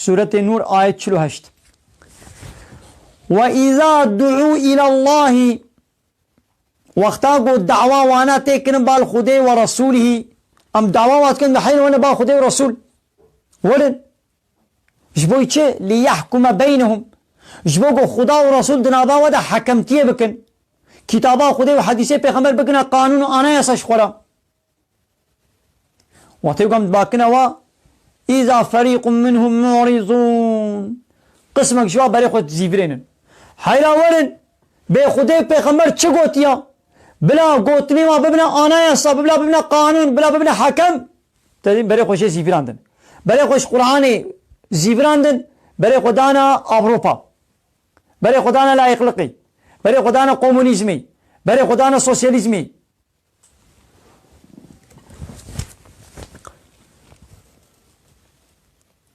سورة النور آية 48. وإذا دعوا إلى الله وقتا قو دعوة وانا تكن بالخدي ورسوله ام دعوة واتكن بحين وانا بالخدي ورسول ولن جبوي چه ليحكم بينهم جبوكو خدا ورسول دنابا ودا حكمتيه بكن كتابا خدي وحديثي پیغمبر بكنا قانون آنا يساش خورا واتيو قمت باكنا وا إذا فريق منهم معرضون قسمك شوا بري خود زيفرين حيلا ولن بي خدي پیغمبر چه گوتيا بلا گوتني ما ببنا آنا يسا بلا ببنا قانون بلا ببنا حكم تدين بري خوش زيفراندن بري خوش قرآني زيفراندن بري خدانا أوروبا بري خدانا لا يخلقي بري خدانا قومونيزمي بري خدانا سوسياليزمي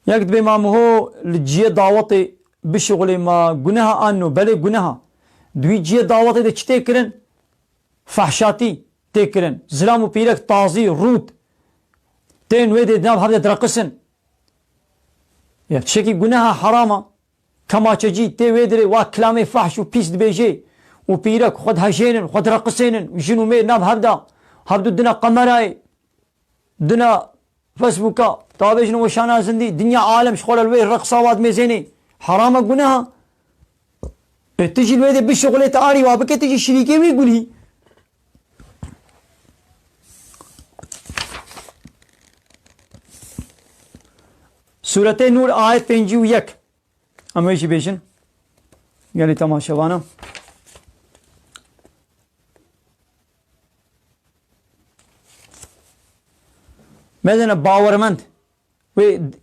يكتب إمام هو لجيه دعوتي بشغل ما جناها أنو بلي جناها دوي جيه دعوتي ده چته کرن فحشاتي تكرن زلام وبيرك طازي رود تين ويدي دناب هذا درقسن يتشكي جناها حرامة كما تجي تي ويدري وكلامي فحش وبيس دبيجي وبيرك خد هجينن خد رقسينن وجنو مي ناب هبدا دنا قمراي دنا فيسبوكا طابجن وشانا زندي دنيا عالم شغل الوي رقصوات ميزيني حرامة جناها تجي الويدي بالشغل تعاري وابك تجي شريكي ويقولي سورة نور آية 51 أمويشي بيشن يعني تماشا وانا مثلا باورمند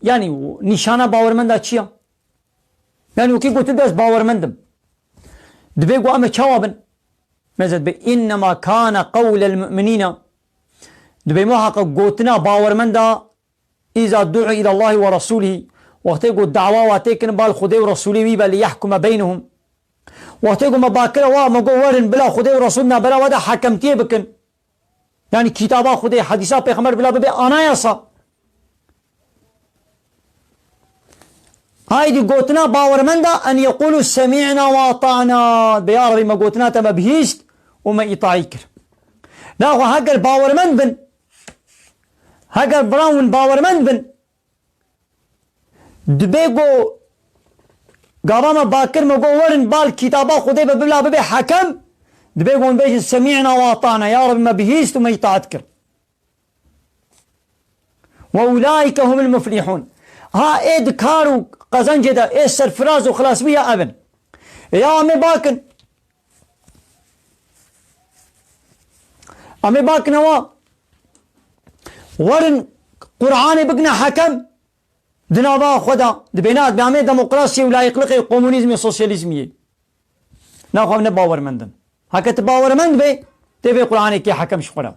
يعني نشانة باورمند أشياء يعني وكي قلت بس باورمندم دبيقوا أما شوابن مثلا إنما كان قول المؤمنين دبي محقق قوتنا باورمندا إذا دعوا إلى الله ورسوله وقتيقوا الدعوة واتيكن بالخدي ورسوله ويبا ليحكم بينهم وقتيقوا مباكرة ومقورن بلا خدي ورسولنا بلا ودا حكمتيه بكن يعني كتابا خدي حديثا بيخمر بلا ببي أنا يسا هاي دي قوتنا باورمندا أن يقولوا سمعنا وأطعنا بياربي ما قوتنا تما بهيست وما إطاعيكر ناخو هكا الباورمند بن هكا براون باورمند بن دبيقو قرام باكر مقورن بال كتابا خدي ببلا ببي حكم دبيقو بيش سمعنا وأطعنا يا رب ما بهيست وما إطاعتكر وأولئك هم المفلحون ها ايه دكارو قزنجة دا ايه سرفراز وخلاص بيها ابن يا امي باكن هو ورن قرآن بقنا حكم دنابا خدا دبينات بعمل ديمقراطية ولا يقلقي قومونيزمي سوسياليزمي ناخذ من باور مندن هكا تباور مند بي تبي قرآن كي حكم شخرا